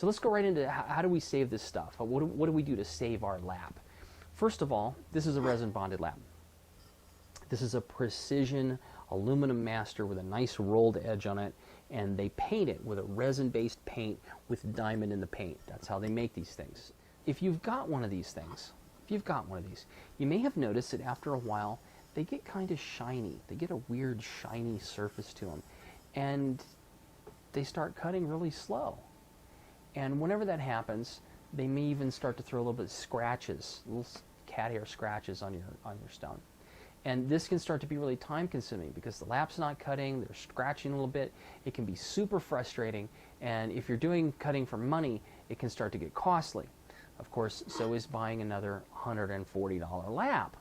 So let's go right into how do we save this stuff? What do we do to save our lap? First of all, this is a resin bonded lap. This is a precision aluminum master with a nice rolled edge on it, and they paint it with a resin-based paint with diamond in the paint. That's how they make these things. If you've got one of these things, you may have noticed that after a while they get kind of shiny. They get a weird shiny surface to them, and they start cutting really slow. And whenever that happens, they may even start to throw a little bit of scratches, little cat hair scratches on your stone. And this can start to be really time consuming because the lap's not cutting, they're scratching a little bit. It can be super frustrating, and if you're doing cutting for money, it can start to get costly. Of course, so is buying another $140 lap.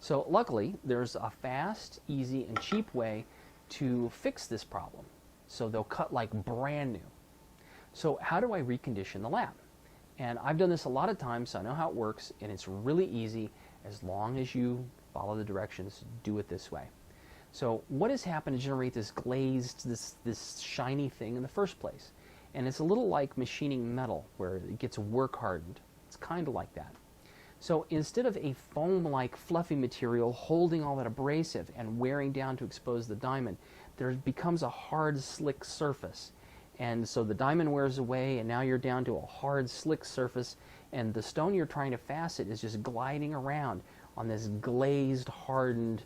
So luckily, there's a fast, easy, and cheap way to fix this problem. So they'll cut like brand new. So how do I recondition the lap? And I've done this a lot of times, so I know how it works, and it's really easy as long as you follow the directions, do it this way. So what has happened to generate this glazed, this shiny thing in the first place? And it's a little like machining metal where it gets work hardened. It's kind of like that. So instead of a foam-like fluffy material holding all that abrasive and wearing down to expose the diamond, there becomes a hard, slick surface. And so the diamond wears away, and now you're down to a hard, slick surface, and the stone you're trying to facet is just gliding around on this glazed, hardened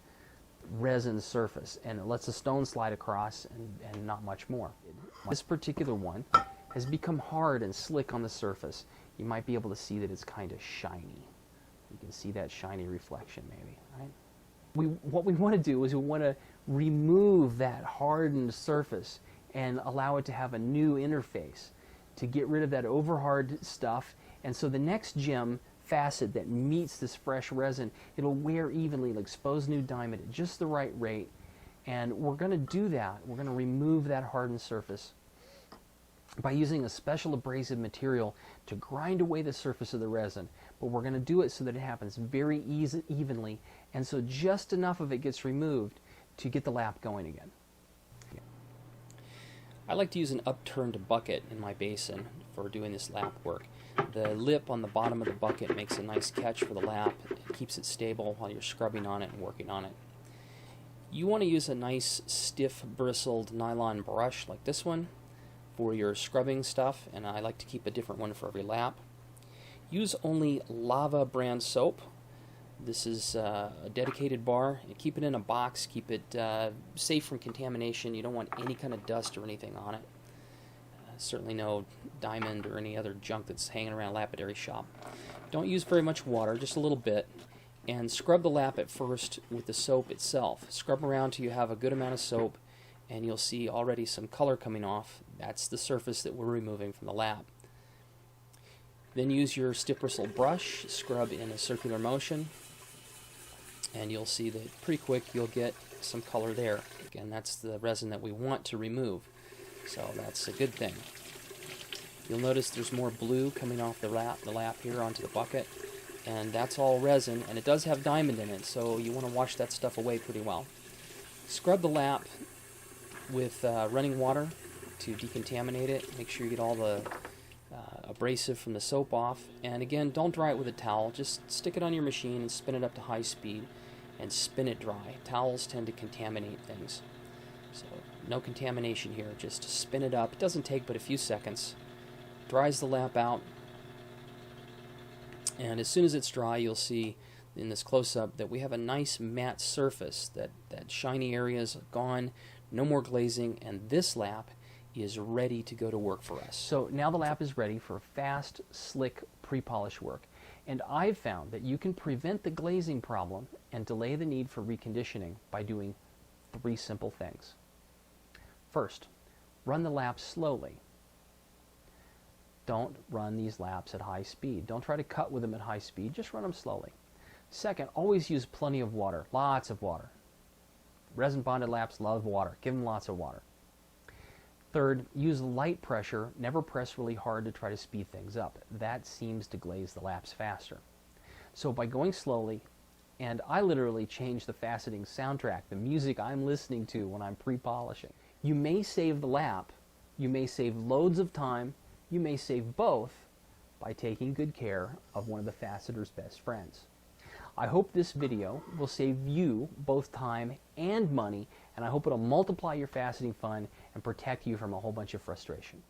resin surface, and it lets the stone slide across and not much more. This particular one has become hard and slick on the surface. You might be able to see that it's kind of shiny. You can see that shiny reflection maybe, right? What we want to do is we want to remove that hardened surface and allow it to have a new interface to get rid of that overhard stuff, and so the next gem facet that meets this fresh resin, it'll wear evenly, it'll expose new diamond at just the right rate, and we're going to do that. We're going to remove that hardened surface by using a special abrasive material to grind away the surface of the resin, but we're going to do it so that it happens very evenly, and so just enough of it gets removed to get the lap going again. I like to use an upturned bucket in my basin for doing this lap work. The lip on the bottom of the bucket makes a nice catch for the lap. It keeps it stable while you're scrubbing on it and working on it. You want to use a nice stiff bristled nylon brush like this one for your scrubbing stuff, and I like to keep a different one for every lap. Use only Lava brand soap. This is a dedicated bar. You keep it in a box, keep it safe from contamination. You don't want any kind of dust or anything on it. Certainly no diamond or any other junk that's hanging around a lapidary shop. Don't use very much water, just a little bit, and scrub the lap at first with the soap itself. Scrub around till you have a good amount of soap, and you'll see already some color coming off. That's the surface that we're removing from the lap. Then use your stiff bristle brush, scrub in a circular motion, and you'll see that pretty quick you'll get some color there. Again, that's the resin that we want to remove, so that's a good thing. You'll notice there's more blue coming off the lap here onto the bucket, and that's all resin, and it does have diamond in it, so you want to wash that stuff away pretty well. Scrub the lap with running water to decontaminate it. Make sure you get all the abrasive from the soap off, and again, don't dry it with a towel. Just stick it on your machine and spin it up to high speed and spin it dry. Towels tend to contaminate things, so no contamination here. Just spin it up. It doesn't take but a few seconds. Dries the lap out, and as soon as it's dry, you'll see in this close-up that we have a nice matte surface. That shiny area is gone, no more glazing, and this lap is ready to go to work for us. So now the lap is ready for fast, slick, pre-polish work. And I've found that you can prevent the glazing problem and delay the need for reconditioning by doing 3 simple things. First, run the lap slowly. Don't run these laps at high speed. Don't try to cut with them at high speed, just run them slowly. Second, always use plenty of water, lots of water. Resin bonded laps love water. Give them lots of water. Third, use light pressure. Never press really hard to try to speed things up. That seems to glaze the laps faster. So by going slowly, and I literally change the faceting soundtrack, the music I'm listening to when I'm pre-polishing. You may save the lap, you may save loads of time, you may save both by taking good care of one of the faceter's best friends. I hope this video will save you both time and money, and I hope it'll multiply your faceting fun and protect you from a whole bunch of frustration.